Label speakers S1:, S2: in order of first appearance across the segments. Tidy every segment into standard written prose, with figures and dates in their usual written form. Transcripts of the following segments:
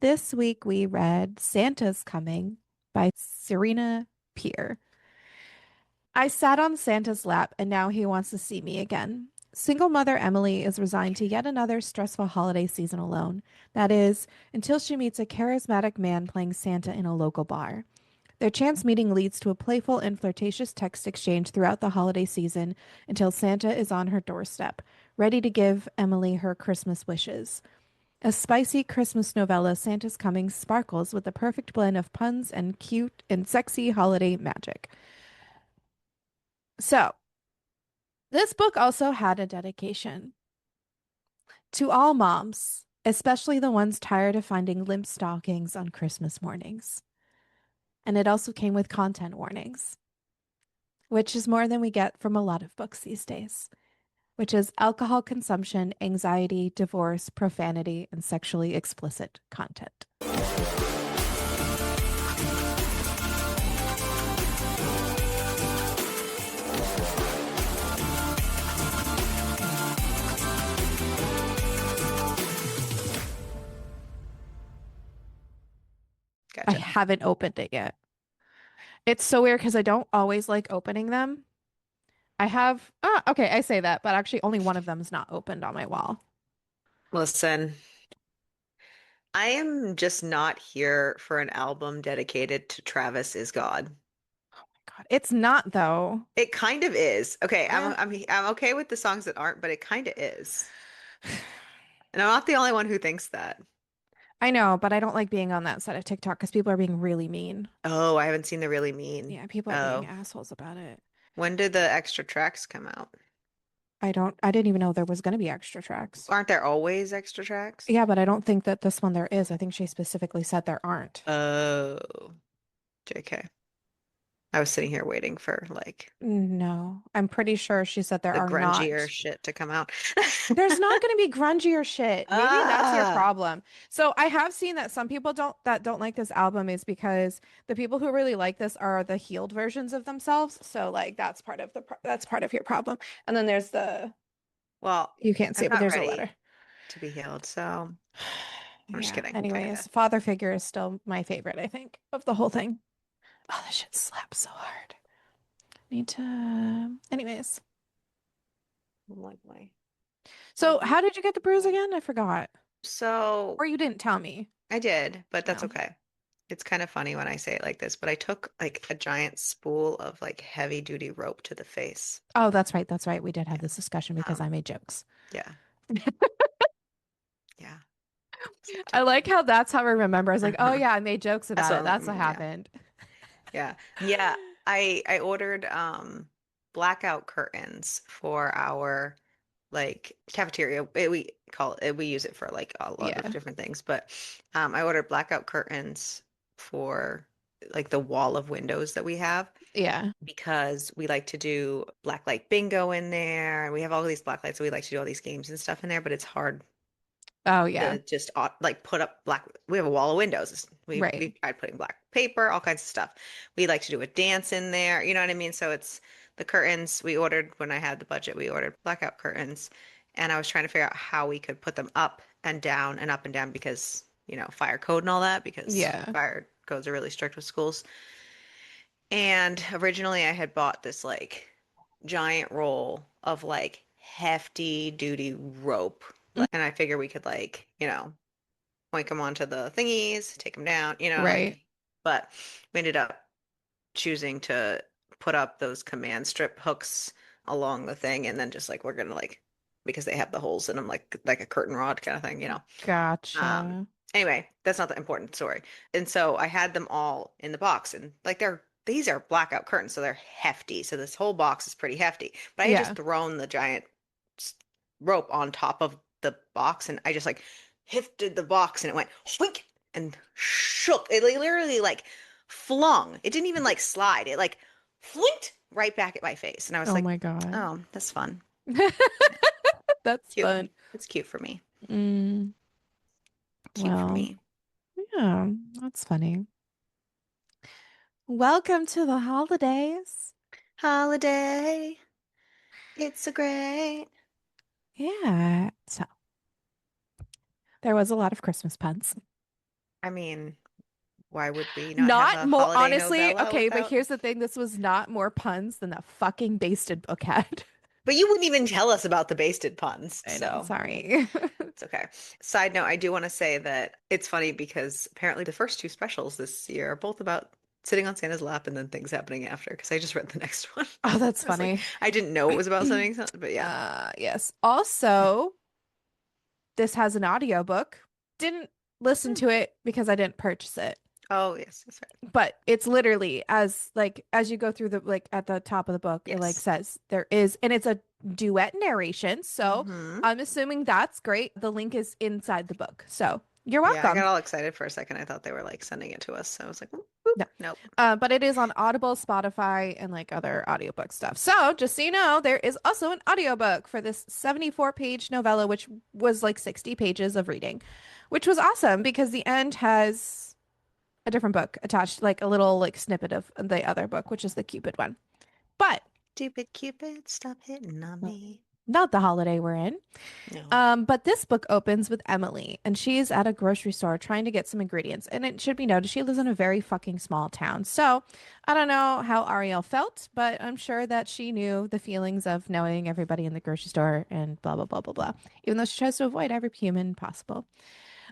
S1: This week we read Santa's Coming by Serena Pier. I sat on Santa's lap and now he wants to see me again. Single mother Emily is resigned to yet another stressful holiday season alone. That is, until she meets a charismatic man playing Santa in a local bar. Their chance meeting leads to a playful and flirtatious text exchange throughout the holiday season until Santa is on her doorstep, ready to give Emily her Christmas wishes. A spicy Christmas novella, Santa's Coming sparkles with the perfect blend of puns and cute and sexy holiday magic. So, this book also had a dedication to all moms, especially the ones tired of finding limp stockings on Christmas mornings. And it also came with content warnings, which is more than we get from a lot of books these days, which is alcohol consumption, anxiety, divorce, profanity, and sexually explicit content. I
S2: Gotcha.
S1: haven't opened it yet. It's so weird because I don't always like opening them. I have, okay, I say that, but actually only one of them is not opened on my wall.
S2: Listen, I am just not here for an album dedicated to Travis is God.
S1: God, it's not though.
S2: It kind of is. Okay,
S1: Eh.
S2: I'm okay with the songs that aren't, but it kind of is. And I'm not the only one who thinks that.
S1: I know, but I don't like being on that side of TikTok because people are being really mean.
S2: Oh, I haven't seen the really mean.
S1: Yeah, people are being
S2: Oh,
S1: assholes about it.
S2: when did the extra tracks come out?
S1: I didn't even know there was going to be extra tracks.
S2: Aren't there always extra tracks?
S1: Yeah, but I don't think that this one there is. I think she specifically said there aren't.
S2: Oh, JK. I was sitting here waiting for like
S1: No, I'm pretty sure she said there
S2: the
S1: are
S2: grungier
S1: not.
S2: shit to come out.
S1: There's not going to be grungier shit. Maybe that's your
S2: Ah,
S1: problem. So I have seen that some people don't like this album is because the people who really like this are the healed versions of themselves. So like that's part of that's part of your problem. And then there's the
S2: well,
S1: you can't see
S2: I'm
S1: it, but
S2: not
S1: there's a letter.
S2: ready to be healed, so I'm just
S1: Yeah.
S2: kidding, kind
S1: Anyways,
S2: of.
S1: father figure is still my favorite, I think, of the whole thing. Oh, this shit slaps so hard. Need to. Anyways,
S2: Like my
S1: so how did you get the bruise again? I forgot.
S2: So
S1: Or you didn't tell me.
S2: I did, but that's
S1: No.
S2: okay. It's kind of funny when I say it like this, but I took like a giant spool of like heavy duty rope to the face.
S1: Oh, that's right. That's right. We did have
S2: Yeah.
S1: this discussion because I
S2: Um,
S1: made jokes.
S2: yeah. Yeah. So I
S1: I
S2: took
S1: like how that's how I remember. I was like, oh
S2: uh-huh.
S1: yeah, I made jokes
S2: That's
S1: about it.
S2: what
S1: That's what
S2: yeah.
S1: happened.
S2: Yeah. Yeah. I ordered blackout curtains for our like cafeteria. We call it, we use it for like a lot of
S1: Yeah.
S2: different things, but I ordered blackout curtains for like the wall of windows that we have
S1: Yeah.
S2: because we like to do black light bingo in there and we have all these black lights, so we like to do all these games and stuff in there, but it's hard
S1: Oh yeah.
S2: to just like put up black. We have a wall of windows.
S1: Right.
S2: We've tried putting black paper, all kinds of stuff. We like to do a dance in there. You know what I mean? So it's the curtains we ordered when I had the budget. We ordered blackout curtains, and I was trying to figure out how we could put them up and down because fire code and all that because
S1: Yeah.
S2: fire codes are really strict with schools. And originally I had bought this like giant roll of like hefty duty rope.
S1: Mm.
S2: And I figure we could like, point them onto the thingies, take them down,
S1: Right.
S2: but we ended up choosing to put up those command strip hooks along the thing and then just like we're gonna like because they have the holes in them like a curtain rod kind of thing. Um
S1: Gotcha.
S2: anyway, that's not the important story. And so I had them all in the box and like these are blackout curtains, so they're hefty. So this whole box is pretty hefty. But I had just
S1: Yeah.
S2: thrown the giant rope on top of the box and I just like lifted the box and it went whink and shook. It literally like flung. It didn't even like slide. It like flinked right back at my face. And I was
S1: Oh
S2: like,
S1: my God.
S2: oh, that's fun.
S1: That's
S2: Cute.
S1: fun.
S2: It's cute for me.
S1: Mm,
S2: Cute for
S1: well,
S2: me.
S1: yeah, that's funny. Welcome to the holidays.
S2: Holiday. It's so great.
S1: Yeah. So there was a lot of Christmas puns.
S2: I mean, why would we not have
S1: Not
S2: a
S1: more,
S2: holiday
S1: honestly.
S2: novella
S1: Okay, but
S2: without?
S1: here's the thing. This was not more puns than that fucking basted book had.
S2: But you wouldn't even tell us about the basted puns,
S1: I know,
S2: so
S1: sorry.
S2: it's okay. Side note, I do want to say that it's funny because apparently the first two specials this year are both about sitting on Santa's lap and then things happening after, because I just read the next one.
S1: Oh, that's
S2: I was like,
S1: funny.
S2: I didn't know it was about something, but yeah.
S1: Yes. Also, this has an audiobook. Didn't listen
S2: Hmm.
S1: to it because I didn't purchase it.
S2: Oh, yes, that's right.
S1: But it's literally as you go through the like at the top of the book, it like
S2: Yes.
S1: says there is, and it's a duet narration. So
S2: Hmm.
S1: I'm assuming that's great. The link is inside the book. So you're
S2: Yeah, I got
S1: welcome.
S2: all excited for a second. I thought they were like sending it to us. So I was like, whoop, whoop.
S1: No.
S2: Nope.
S1: But it is on Audible, Spotify, and like other audiobook stuff. So just so you know, there is also an audiobook for this 74-page novella, which was like 60 pages of reading, which was awesome because the end has a different book attached, like a little like snippet of the other book, which is the Cupid one. But
S2: Stupid Cupid, stop hitting on
S1: well,
S2: me.
S1: not the holiday we're in.
S2: No.
S1: But this book opens with Emily, and she's at a grocery store trying to get some ingredients. And it should be noted, she lives in a very fucking small town. So I don't know how Ariel felt, but I'm sure that she knew the feelings of knowing everybody in the grocery store and blah, blah, blah, blah, blah, even though she tries to avoid every human possible.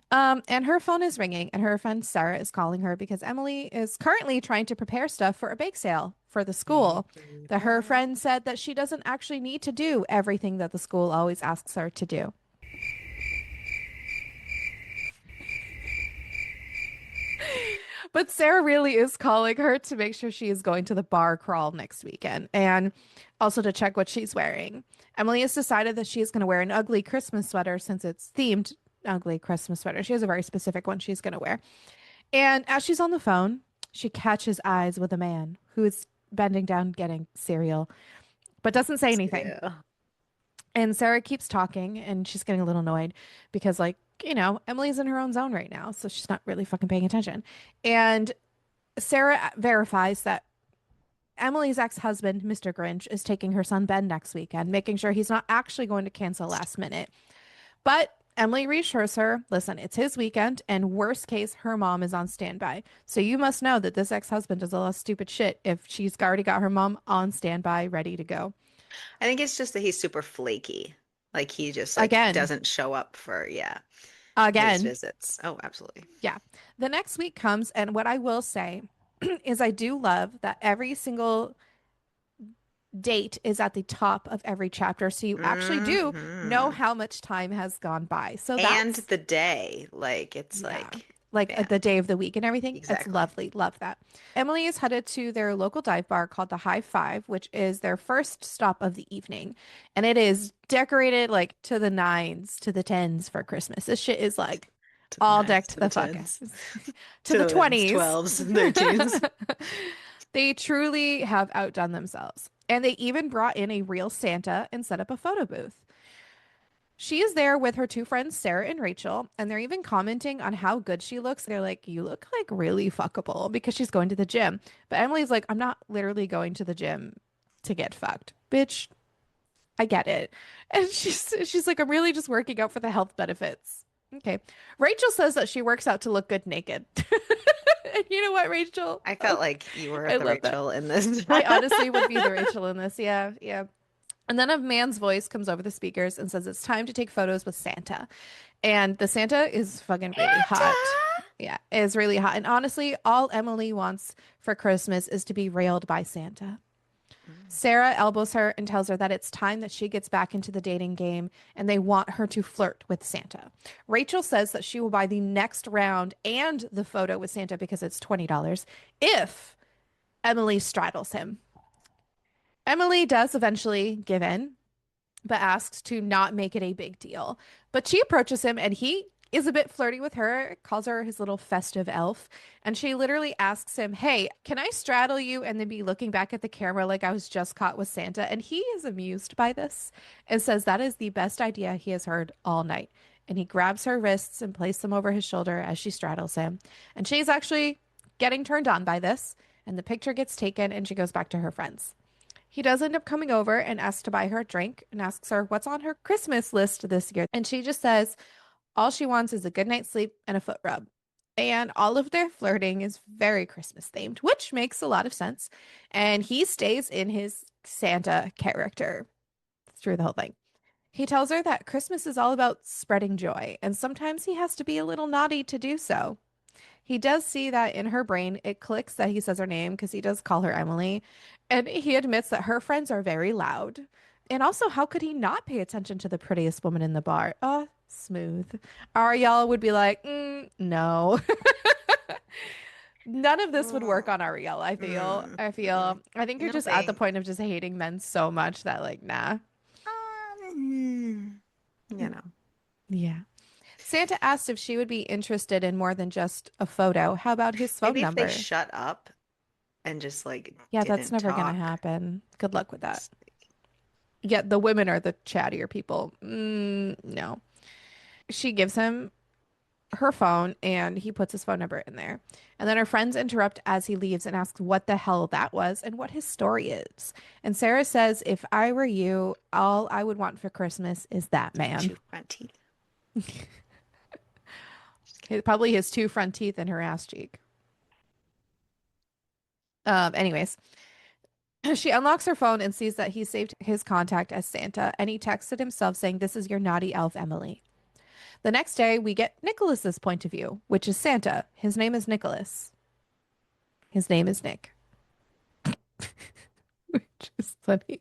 S1: And her phone is ringing, and her friend Sarah is calling her because Emily is currently trying to prepare stuff for a bake sale for the school.
S2: Baby
S1: That her
S2: bird.
S1: friend said that she doesn't actually need to do everything that the school always asks her to do. But Sarah really is calling her to make sure she is going to the bar crawl next weekend and also to check what she's wearing. Emily has decided that she is going to wear an ugly Christmas sweater since it's themed ugly Christmas sweater. She has a very specific one she's going to wear. And as she's on the phone, she catches eyes with a man who is bending down getting cereal, but doesn't say anything.
S2: Yeah.
S1: And Sarah keeps talking and she's getting a little annoyed because, like, Emily's in her own zone right now. So she's not really fucking paying attention. And Sarah verifies that Emily's ex-husband, Mr. Grinch, is taking her son Ben next weekend, making sure he's not actually going to cancel last minute. But Emily reassures her, listen, it's his weekend, and worst case, her mom is on standby. So you must know that this ex-husband does a lot of stupid shit if she's already got her mom on standby, ready to go.
S2: I think it's just that he's super flaky. Like he just like
S1: Again,
S2: doesn't show up for, yeah, his
S1: again,
S2: visits. Oh, absolutely.
S1: yeah. The next week comes, and what I will say is I do love that every single date is at the top of every chapter. So you actually do know
S2: Hmm.
S1: how much time has gone by. So
S2: And
S1: that's,
S2: the day, like it's
S1: yeah,
S2: like,
S1: like
S2: yeah,
S1: the day of the week and everything. It's
S2: exactly.
S1: lovely. Love that. Emily is headed to their local dive bar called the High Five, which is their first stop of the evening. And it is decorated like to the nines, to the tens for Christmas. This shit is like
S2: To the
S1: all
S2: nines,
S1: decked
S2: to the
S1: the fuck out.
S2: tens,
S1: To
S2: to
S1: the
S2: the 11s,
S1: 20s.
S2: 12s, 13s.
S1: They truly have outdone themselves. And they even brought in a real Santa and set up a photo booth. She is there with her two friends, Sarah and Rachel, and they're even commenting on how good she looks. They're like, you look like really fuckable because she's going to the gym. But Emily's like, I'm not literally going to the gym to get fucked. Bitch, I get it. And she's like, I'm really just working out for the health benefits. Okay. Rachel says that she works out to look good naked. And you know what, Rachel?
S2: I
S1: Oh,
S2: felt like you were
S1: I
S2: the
S1: love that.
S2: Rachel in this.
S1: I honestly would be the Rachel in this. Yeah, yeah. And then a man's voice comes over the speakers and says it's time to take photos with Santa. And the Santa is fucking really
S2: Santa!
S1: hot. Yeah, is really hot. And honestly, all Emily wants for Christmas is to be railed by Santa.
S2: Mm.
S1: Sarah elbows her and tells her that it's time that she gets back into the dating game and they want her to flirt with Santa. Rachel says that she will buy the next round and the photo with Santa because it's $20 if Emily straddles him. Emily does eventually give in, but asks to not make it a big deal. But she approaches him and he is a bit flirty with her, calls her his little festive elf. And she literally asks him, hey, can I straddle you and then be looking back at the camera like I was just caught with Santa? And he is amused by this and says that is the best idea he has heard all night. And he grabs her wrists and places them over his shoulder as she straddles him. And she's actually getting turned on by this. And the picture gets taken and she goes back to her friends. He does end up coming over and asks to buy her a drink and asks her what's on her Christmas list this year. And she just says all she wants is a good night's sleep and a foot rub. And all of their flirting is very Christmas themed, which makes a lot of sense. And he stays in his Santa character through the whole thing. He tells her that Christmas is all about spreading joy, and sometimes he has to be a little naughty to do so. He does see that in her brain, it clicks that he says her name because he does call her Emily. And he admits that her friends are very loud. And also, how could he not pay attention to the prettiest woman in the bar? Oh, smooth. Ariel would be like, no. None of this would work on
S2: Oh,
S1: Ariel, I feel.
S2: mm,
S1: I
S2: mm.
S1: feel. I think you're
S2: No
S1: just at the point of
S2: thanks.
S1: just hating men so much that, like, nah.
S2: You know,
S1: Yeah. Santa asked if she would be interested in more than just a photo. How about his phone
S2: maybe if they
S1: number?
S2: shut up and just like
S1: Yeah, that's
S2: didn't
S1: never gonna
S2: talk.
S1: happen. Good luck with that.
S2: It's
S1: Yeah, the women are the chattier people. No. She gives him her phone and he puts his phone number in there. And then her friends interrupt as he leaves and ask what the hell that was and what his story is. And Sarah says, if I were you, all I would want for Christmas is that man.
S2: two front teeth. Just kidding.
S1: Probably his two front teeth and her ass cheek. Anyways, she unlocks her phone and sees that he saved his contact as Santa, and he texted himself saying, "This is your naughty elf, Emily." The next day, we get Nicholas's point of view, which is Santa. His name is Nicholas. His name is Nick, which is funny.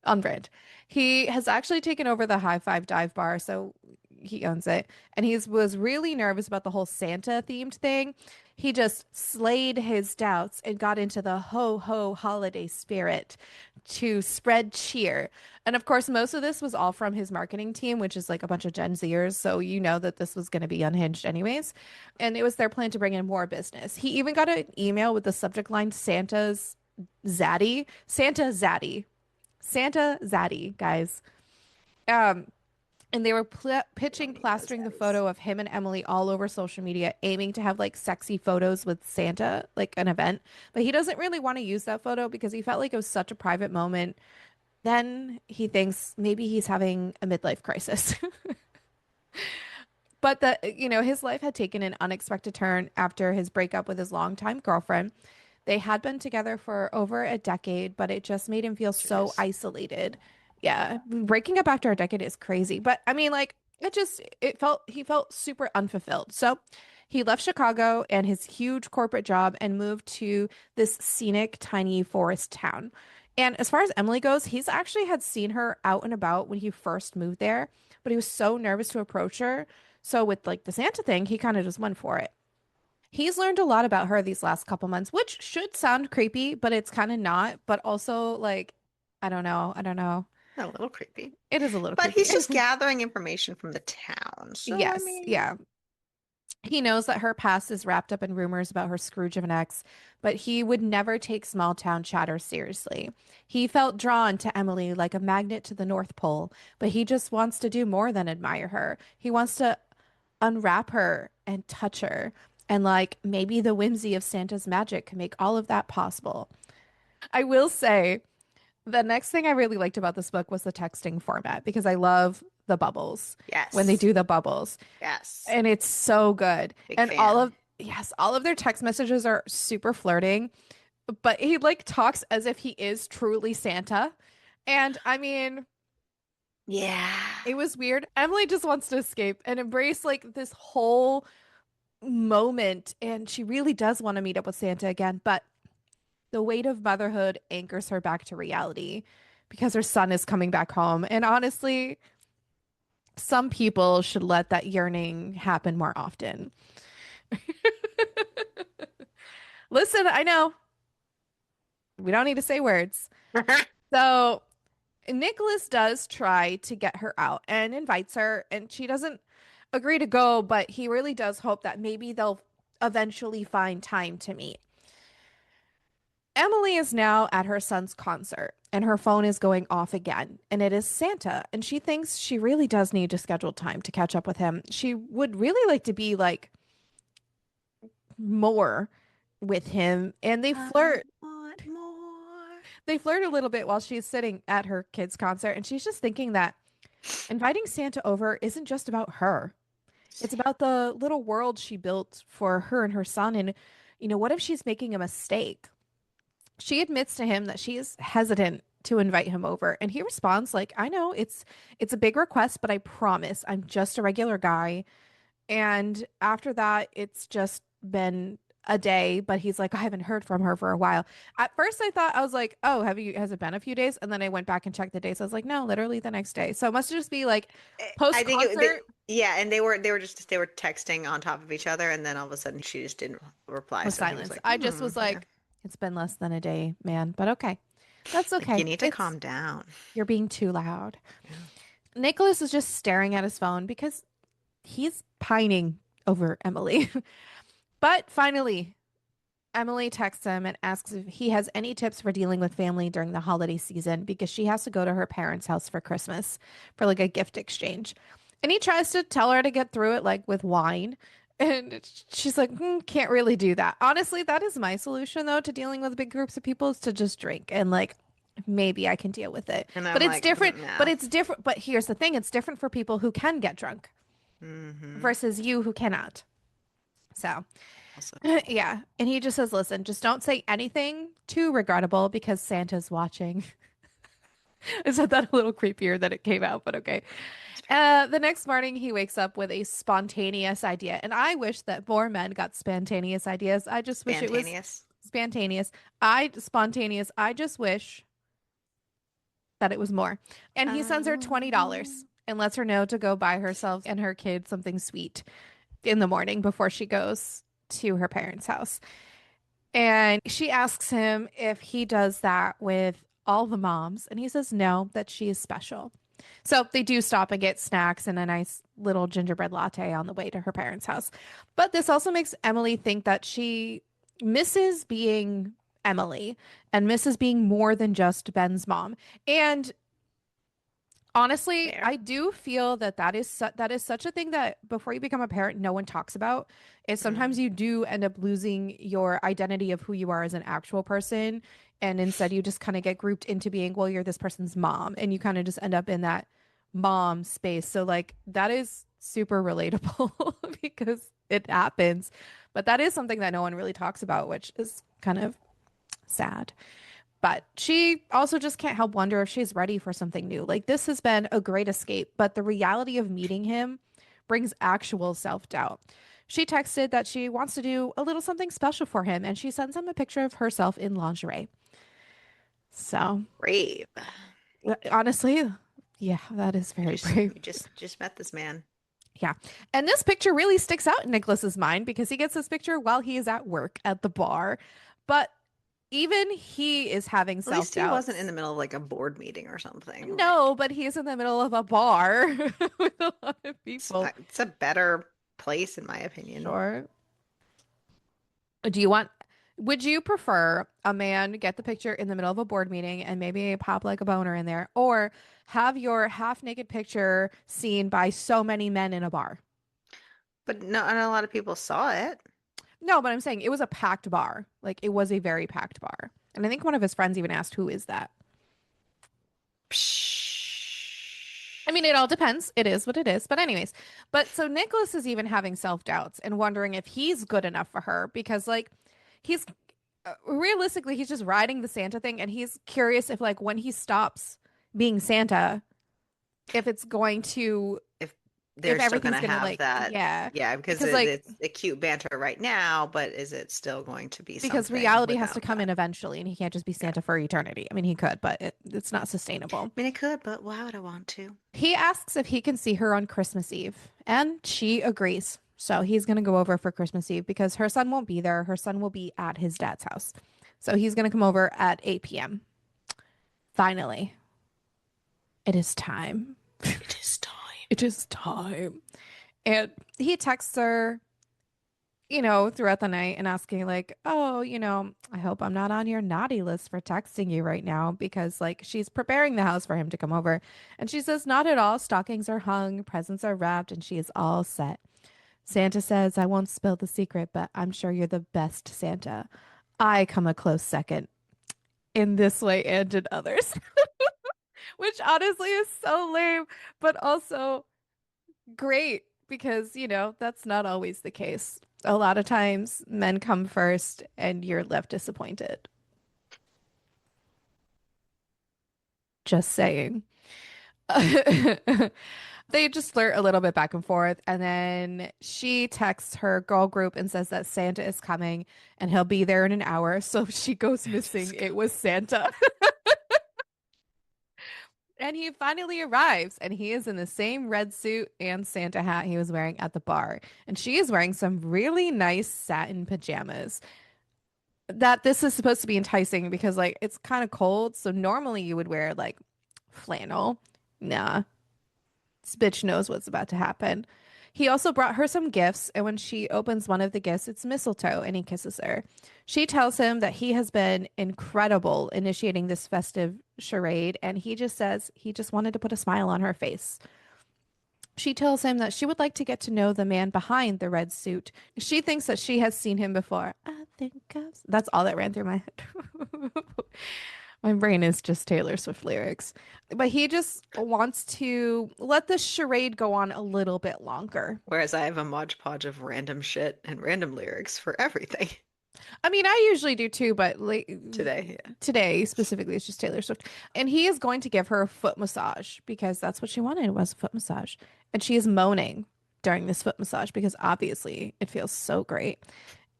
S1: On brand. He has actually taken over the High Five dive bar, so he owns it. And he was really nervous about the whole Santa themed thing. He just slayed his doubts and got into the ho ho holiday spirit to spread cheer. And of course, most of this was all from his marketing team, which is like a bunch of Gen Zers. So you know that this was going to be unhinged anyways. And it was their plan to bring in more business. He even got an email with the subject line Santa's Zaddy. Santa Zaddy. Santa Zaddy, guys. Um, and they were
S2: I don't
S1: pitching
S2: need those
S1: plastering the
S2: daddies.
S1: photo of him and Emily all over social media, aiming to have like sexy photos with Santa, like an event. But he doesn't really want to use that photo because he felt like it was such a private moment. Then he thinks maybe he's having a midlife crisis. But his life had taken an unexpected turn after his breakup with his longtime girlfriend. They had been together for over a decade, but it just made him feel so
S2: Serious.
S1: isolated. Yeah, breaking up after a decade is crazy, but I mean, like, he felt super unfulfilled. So he left Chicago and his huge corporate job and moved to this scenic, tiny forest town. And as far as Emily goes, he's actually had seen her out and about when he first moved there, but he was so nervous to approach her. So with like the Santa thing, he kind of just went for it. He's learned a lot about her these last couple months, which should sound creepy, but it's kind of not. But also, like, I don't know. I don't know.
S2: A little creepy.
S1: It is a little
S2: But
S1: creepy.
S2: he's just gathering information from the town. So, I
S1: Yes.
S2: mean,
S1: Yeah. He knows that her past is wrapped up in rumors about her Scrooge of an ex, but he would never take small town chatter seriously. He felt drawn to Emily like a magnet to the North Pole, but he just wants to do more than admire her. He wants to unwrap her and touch her. And like maybe the whimsy of Santa's magic can make all of that possible. I will say the next thing I really liked about this book was the texting format because I love the bubbles when they
S2: yes.
S1: do the bubbles.
S2: Yes.
S1: And it's so good.
S2: Big
S1: And
S2: fan.
S1: yes, all of their text messages are super flirting, but he like talks as if he is truly Santa. And I mean,
S2: Yeah.
S1: it was weird. Emily just wants to escape and embrace like this whole moment. And she really does want to meet up with Santa again. But the weight of motherhood anchors her back to reality because her son is coming back home. And honestly, some people should let that yearning happen more often. Listen, I know we don't need to say words. So Nicholas does try to get her out and invites her, and she doesn't agree to go, but he really does hope that maybe they'll eventually find time to meet. Emily is now at her son's concert, and her phone is going off again, and it is Santa, and she thinks she really does need to schedule time to catch up with him. She would really like to be like more with him, and they
S2: I
S1: flirt.
S2: want more.
S1: They flirt a little bit while she's sitting at her kid's concert, and she's just thinking that inviting Santa over isn't just about her. It's about the little world she built for her and her son. And, what if she's making a mistake? She admits to him that she is hesitant to invite him over, and he responds like, "I know it's a big request, but I promise I'm just a regular guy." And after that, it's just been a day, but he's like, I haven't heard from her for a while. At first, I thought, I was like, oh, has it been a few days? And then I went back and checked the days. I was like, no, literally the next day. So it must just be like
S2: I
S1: post
S2: think
S1: concert
S2: yeah, and they were texting on top of each other, and then all of a sudden she just didn't reply.
S1: with
S2: So he was
S1: silence.
S2: like,
S1: I just was
S2: yeah,
S1: like, it's been less than a day, man, but okay. That's
S2: like you
S1: okay.
S2: need to
S1: It's
S2: calm down.
S1: You're being too loud.
S2: Yeah.
S1: Nicholas is just staring at his phone because he's pining over Emily. But finally, Emily texts him and asks if he has any tips for dealing with family during the holiday season because she has to go to her parents' house for Christmas for like a gift exchange. And he tries to tell her to get through it like with wine. And she's like, can't really do that. Honestly, that is my solution though to dealing with big groups of people is to just drink and like maybe I can deal with it.
S2: And I'm
S1: But it's
S2: like,
S1: different. But
S2: no.
S1: it's different. But here's the thing, it's different for people who can get drunk
S2: Hmm.
S1: versus you who cannot. So
S2: Also,
S1: yeah. And he just says, listen, just don't say anything too regrettable because Santa's watching. I said that a little creepier than it came out, but okay.
S2: it's very creepy.
S1: The next morning, he wakes up with a spontaneous idea. And I wish that more men got spontaneous ideas. I just wish it was
S2: Spontaneous.
S1: spontaneous. Spontaneous. I just wish that it was more. And he sends her $20
S2: Um,
S1: and lets her know to go buy herself and her kid something sweet in the morning before she goes to her parents' house. And she asks him if he does that with all the moms. And he says no, that she is special. So they do stop and get snacks and a nice little gingerbread latte on the way to her parents' house. But this also makes Emily think that she misses being Emily and misses being more than just Ben's mom. And honestly,
S2: fair.
S1: I do feel that that is such a thing that before you become a parent, no one talks about. Is sometimes
S2: Mm.
S1: you do end up losing your identity of who you are as an actual person, and instead you just kind of get grouped into being, well, you're this person's mom, and you kind of just end up in that mom space. So like that is super relatable because it happens, but that is something that no one really talks about, which is kind of sad. But she also just can't help wonder if she's ready for something new. Like, this has been a great escape, but the reality of meeting him brings actual self-doubt. She texted that she wants to do a little something special for him, and she sends him a picture of herself in lingerie. So,
S2: Brave.
S1: honestly, yeah, that is
S2: You
S1: very
S2: just
S1: brave.
S2: you just met this man.
S1: Yeah. And this picture really sticks out in Nicholas's mind because he gets this picture while he is at work at the bar. But even he is having
S2: At least he wasn't in
S1: self-doubts.
S2: the middle of like a board meeting or something.
S1: No,
S2: Like
S1: but he's in the middle of a bar with a lot of people.
S2: it's a better place in my opinion.
S1: Sure. Do you want, would you prefer a man get the picture in the middle of a board meeting and maybe pop like a boner in there, or have your half naked picture seen by so many men in a bar?
S2: But no, and a lot of people saw it.
S1: No, but I'm saying it was a packed bar. Like it was a very packed bar. And I think one of his friends even asked, who is that? I mean,
S2: Psh.
S1: it all depends. It is what it is. But, anyways, but so Nicholas is even having self-doubts and wondering if he's good enough for her because, like, he's realistically, he's just riding the Santa thing and he's curious if, like, when he stops being Santa, if it's going to,
S2: If
S1: if
S2: they're still
S1: everything's
S2: gonna
S1: gonna,
S2: have
S1: like,
S2: that,
S1: yeah.
S2: yeah, because
S1: Because, like,
S2: it's a cute banter right now, but is it still going to be
S1: because
S2: something
S1: reality has to
S2: without
S1: come in
S2: that?
S1: eventually and he can't just be
S2: Yeah.
S1: Santa for eternity. I mean, he could, but it's not sustainable.
S2: I mean, it could, but why would I want to?
S1: He asks if he can see her on Christmas Eve, and she agrees. So he's going to go over for Christmas Eve because her son won't be there. Her son will be at his dad's house. So he's going to come over at 8 p.m. Finally, it is time.
S2: It is time.
S1: It is time. And he texts her, throughout the night and asking, like, oh, I hope I'm not on your naughty list for texting you right now because, like, she's preparing the house for him to come over. And she says, not at all. Stockings are hung, presents are wrapped, and she is all set. Santa says, I won't spill the secret, but I'm sure you're the best Santa. I come a close second in this way and in others, which honestly is so lame, but also great because, that's not always the case. A lot of times men come first and you're left disappointed. Just saying. They just flirt a little bit back and forth, and then she texts her girl group and says that Santa is coming and he'll be there in an hour. So if she goes missing,
S2: Just
S1: it was Santa. And he finally arrives, and he is in the same red suit and Santa hat he was wearing at the bar. And she is wearing some really nice satin pajamas. That this is supposed to be enticing because, like, it's kind of cold. So normally you would wear, like, flannel. Nah, this bitch knows what's about to happen. He also brought her some gifts, and when she opens one of the gifts, it's mistletoe, and he kisses her. She tells him that he has been incredible initiating this festive charade, and he just says he just wanted to put a smile on her face. She tells him that she would like to get to know the man behind the red suit. She thinks that she has seen him before. I think I've... That's all that ran through my head. My brain is just Taylor Swift lyrics. But he just wants to let the charade go on a little bit longer.
S2: whereas I have a Mod Podge of random shit and random lyrics for everything
S1: I mean, I usually do too, but like
S2: today.
S1: today specifically, it's just Taylor Swift. And he is going to give her a foot massage because that's what she wanted was a foot massage. And she is moaning during this foot massage because obviously it feels so great.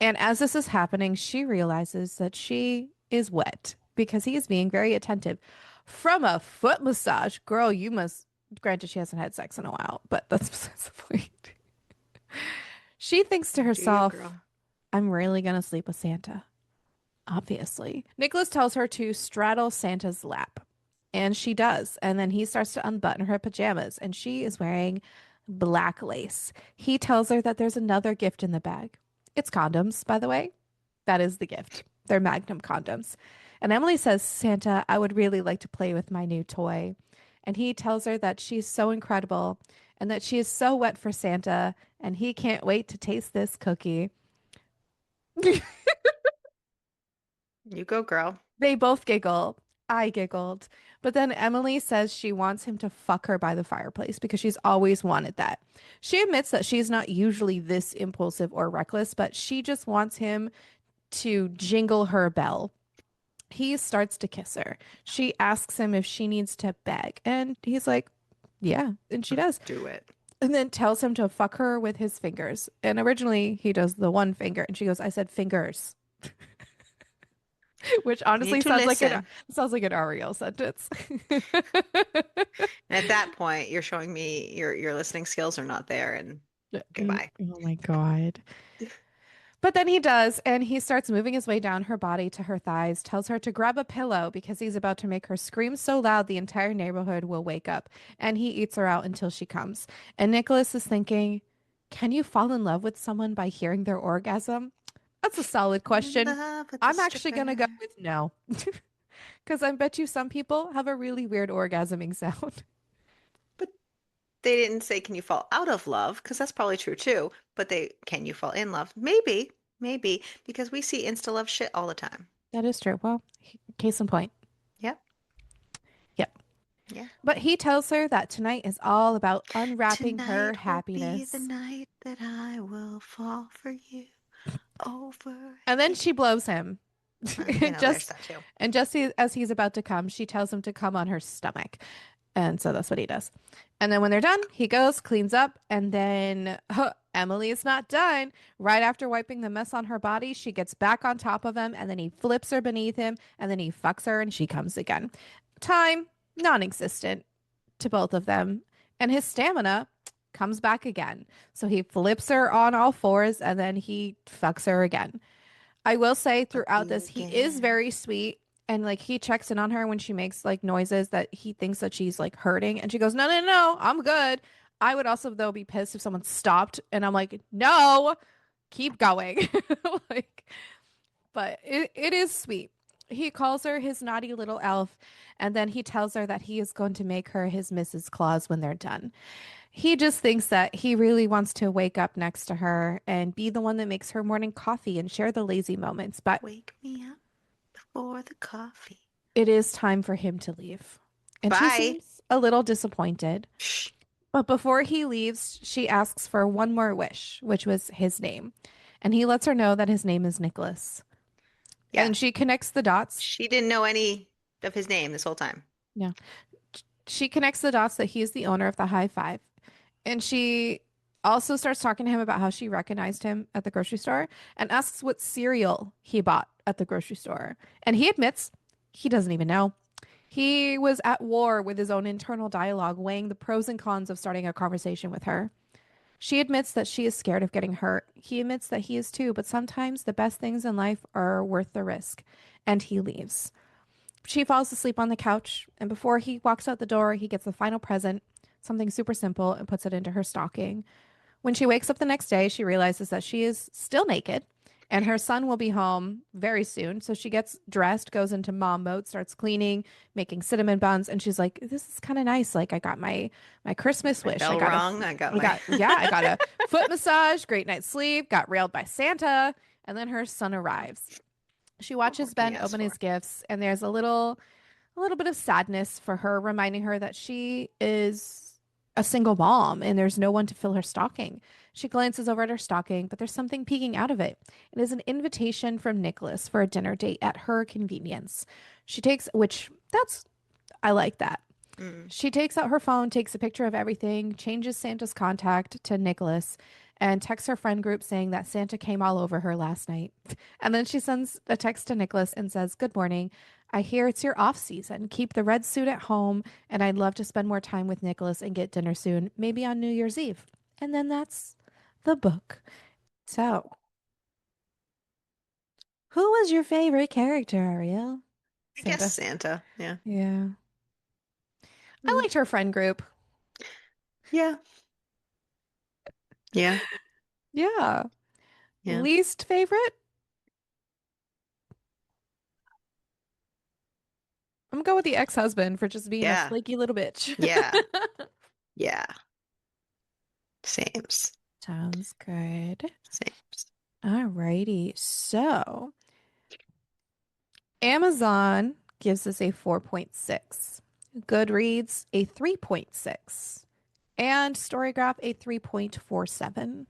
S1: And as this is happening, she realizes that she is wet because he is being very attentive. From a foot massage, girl, you must, granted, she hasn't had sex in a while, but that's besides the point. She thinks to
S2: Yeah. Do you,
S1: herself,
S2: girl?
S1: I'm really going to sleep with Santa. Obviously. Nicholas tells her to straddle Santa's lap, and she does. And then he starts to unbutton her pajamas, and she is wearing black lace. He tells her that there's another gift in the bag. It's condoms, by the way. That is the gift. They're Magnum condoms. And Emily says, Santa, I would really like to play with my new toy. And he tells her that she's so incredible and that she is so wet for Santa, and he can't wait to taste this cookie.
S2: You go, girl.
S1: They both giggle. I giggled. But then Emily says she wants him to fuck her by the fireplace because she's always wanted that. She admits that she's not usually this impulsive or reckless, but she just wants him to jingle her bell. He starts to kiss her. She asks him if she needs to beg, and he's like, yeah, and she does.
S2: Do it.
S1: And then tells him to fuck her with his fingers. And originally he does the one finger, and she goes, I said fingers. Which
S2: You need
S1: honestly
S2: to listen.
S1: sounds like an Ariel sentence.
S2: And at that point, you're showing me your listening skills are not there, and goodbye.
S1: Oh my God. But then he does, and he starts moving his way down her body to her thighs, tells her to grab a pillow because he's about to make her scream so loud the entire neighborhood will wake up. And he eats her out until she comes. And Nicholas is thinking, can you fall in love with someone by hearing their orgasm? That's a solid
S2: In
S1: question.
S2: love with the
S1: I'm actually gonna go
S2: stripper.
S1: with no. Because I bet you some people have a really weird orgasming sound.
S2: But they didn't say, can you fall out of love? Because that's probably true too. But can you fall in love? Maybe, maybe, because we see insta love shit all the time.
S1: That is true. Well, case in point.
S2: Yep,
S1: Yep.
S2: yeah.
S1: But he tells her that tonight is all about unwrapping her
S2: Tonight will be the
S1: happiness.
S2: night that I will fall for you over
S1: And then
S2: again.
S1: she blows him.
S2: Well, there's
S1: Just
S2: that too.
S1: and just as he's about to come, she tells him to come on her stomach. And so that's what he does. And then when they're done, he goes, cleans up, and then Emily is not done. Right after wiping the mess on her body, she gets back on top of him, and then he flips her beneath him, and then he fucks her, and she comes again. Time non-existent to both of them, and his stamina comes back again. So he flips her on all fours, and then he fucks her again. I will say
S2: Fuck
S1: throughout
S2: you
S1: this, he is
S2: again.
S1: very sweet. And like he checks in on her when she makes like noises that he thinks that she's like hurting. And she goes, no, no, no, I'm good. I would also, though, be pissed if someone stopped and I'm like, no, keep going. Like, but it is sweet. He calls her his naughty little elf. And then he tells her that he is going to make her his Mrs. Claus when they're done. He just thinks that he really wants to wake up next to her and be the one that makes her morning coffee and share the lazy moments. But
S2: Wake me up before the coffee.
S1: it is time for him to leave. And she
S2: Bye.
S1: seems a little disappointed.
S2: Shh.
S1: But before he leaves, she asks for one more wish, which was his name. And he lets her know that his name is Nicholas.
S2: Yeah.
S1: And she connects the dots.
S2: She didn't know any of his name this whole time.
S1: Yeah. She connects the dots that he is the owner of the high five. And she also starts talking to him about how she recognized him at the grocery store and asks what cereal he bought at the grocery store. And he admits he doesn't even know. He was at war with his own internal dialogue, weighing the pros and cons of starting a conversation with her. She admits that she is scared of getting hurt. He admits that he is too, but sometimes the best things in life are worth the risk. And he leaves. She falls asleep on the couch, and before he walks out the door, he gets the final present, something super simple, and puts it into her stocking. When she wakes up the next day, she realizes that she is still naked and her son will be home very soon. So she gets dressed, goes into mom mode, starts cleaning, making cinnamon buns, and she's like, "This is kind of nice. Like I got my Christmas
S2: My
S1: wish. I
S2: bell
S1: got a
S2: rung. I got
S1: I
S2: my
S1: got yeah, I got a foot massage, great night's sleep, got railed by Santa, and then her son arrives. She
S2: what more
S1: watches
S2: can you
S1: Ben
S2: ask
S1: open his
S2: for?
S1: gifts, and there's a little bit of sadness for her, reminding her that she is a single mom and there's no one to fill her stocking. She glances over at her stocking, but there's something peeking out of it. It is an invitation from Nicholas for a dinner date at her convenience. She takes, which that's, I like that.
S2: Mm.
S1: She takes out her phone, takes a picture of everything, changes Santa's contact to Nicholas, and texts her friend group saying that Santa came all over her last night. And then she sends a text to Nicholas and says, "Good morning. I hear it's your off season. Keep the red suit at home, and I'd love to spend more time with Nicholas and get dinner soon, maybe on New Year's Eve." And then that's the book. So, who was your favorite character, Ariel?
S2: I guess
S1: Santa.
S2: Santa. Yeah.
S1: Yeah. I
S2: Mm.
S1: liked her friend group.
S2: Yeah. Yeah.
S1: Yeah.
S2: Yeah.
S1: Least favorite? I'm gonna go with the ex-husband for just being a
S2: Yeah.
S1: flaky little bitch.
S2: Yeah. Yeah. Sames.
S1: Sounds good.
S2: Sames.
S1: Alrighty. So Amazon gives us a 4.6. Goodreads a 3.6. And Storygraph a 3.47.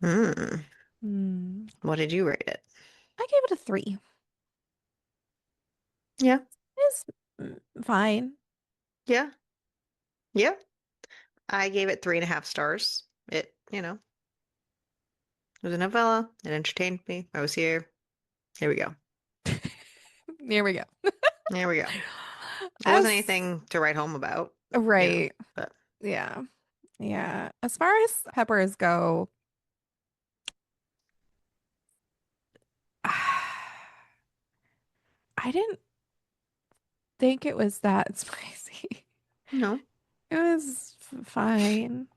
S2: Mm.
S1: Hmm.
S2: What did you rate it?
S1: I gave it a 3.
S2: Yeah.
S1: It's fine.
S2: Yeah. Yeah. I gave it 3.5 stars. It was a novella. It entertained me. I was here. Here we go.
S1: Here we go.
S2: There we go. It wasn't
S1: As
S2: anything to write home about,
S1: right.
S2: but
S1: Yeah. Yeah. As far as peppers go, I didn't think it was that spicy.
S2: no.
S1: It was fine.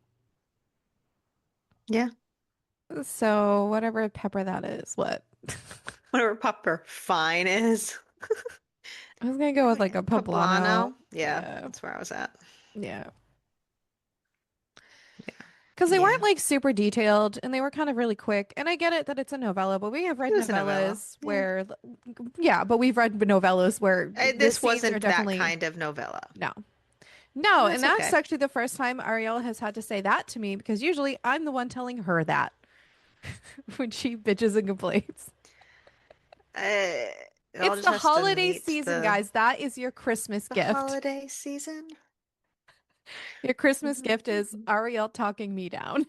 S2: Yeah.
S1: So whatever pepper that is, what?
S2: Whatever pupper fine is.
S1: I was gonna go with like a poblano.
S2: Poblano. Yeah,
S1: Yeah,
S2: that's where I was at.
S1: yeah.
S2: Yeah.
S1: Because they weren't
S2: Yeah.
S1: like super detailed and they were kind of really quick. And I get it that it's a novella, but we have
S2: It
S1: read
S2: was a novella.
S1: novellas
S2: Yeah.
S1: where, yeah, but we've read novellas where the
S2: This
S1: scenes are
S2: wasn't that
S1: definitely
S2: kind of novella.
S1: no. No, and
S2: That's
S1: that's
S2: okay.
S1: actually the first time Ariel has had to say that to me because usually I'm the one telling her that when she bitches and complains.
S2: Uh, it all
S1: It's
S2: just
S1: the
S2: has to
S1: holiday
S2: meet
S1: season, guys. That is your Christmas
S2: the
S1: gift.
S2: holiday season.
S1: Your Christmas gift is Ariel talking me down.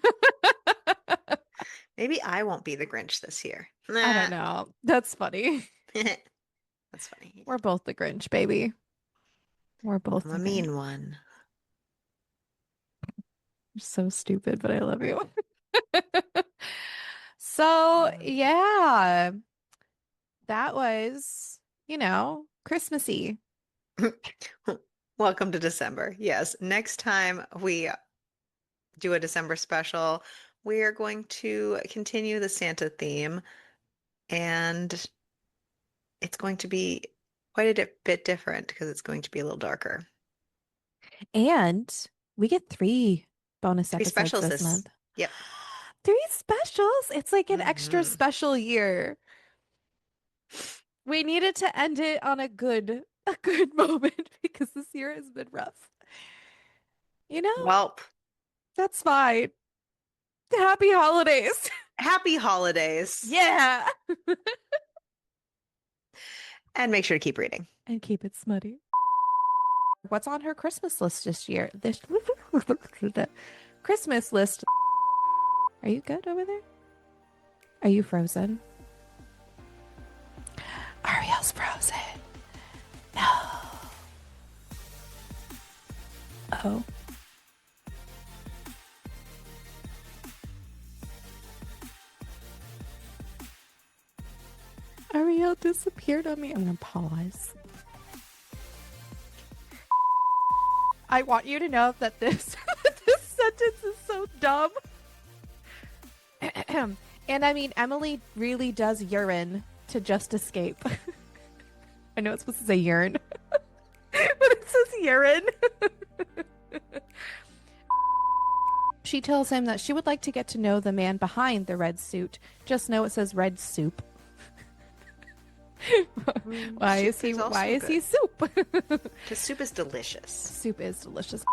S2: Maybe I won't be the Grinch this year.
S1: I don't
S2: Nah.
S1: know. That's funny.
S2: That's funny.
S1: We're both the Grinch, baby. We're both
S2: I'm
S1: the
S2: a
S1: Grinch.
S2: mean one.
S1: You're so stupid, but I love you. So,
S2: Um,
S1: yeah, that was, Christmassy.
S2: Welcome to December. Yes, next time we do a December special, we are going to continue the Santa theme, and it's going to be quite a bit different because it's going to be a little darker.
S1: And we get 3 bonus
S2: Three
S1: episodes
S2: specials
S1: this
S2: this.
S1: month.
S2: Yep.
S1: 3 specials. It's like an extra
S2: Hmm.
S1: special year. We needed to end it on a good moment because this year has been rough. You know?
S2: Welp.
S1: That's fine. Happy holidays.
S2: Happy holidays.
S1: Yeah.
S2: And make sure to keep reading.
S1: And keep it smutty. What's on her Christmas list this year? This Christmas list. Are you good over there? Are you frozen? Ariel's frozen. No. Oh. Ariel disappeared on me. I'm gonna pause. I want you to know that this this sentence is so dumb. And I mean, Emily really does urine to just escape. I know it's supposed to say urine, but it says urine. She tells him that she would like to get to know the man behind the red suit. Just know it says red soup. Why is he
S2: also
S1: soup?
S2: Because soup is delicious.
S1: Soup is delicious.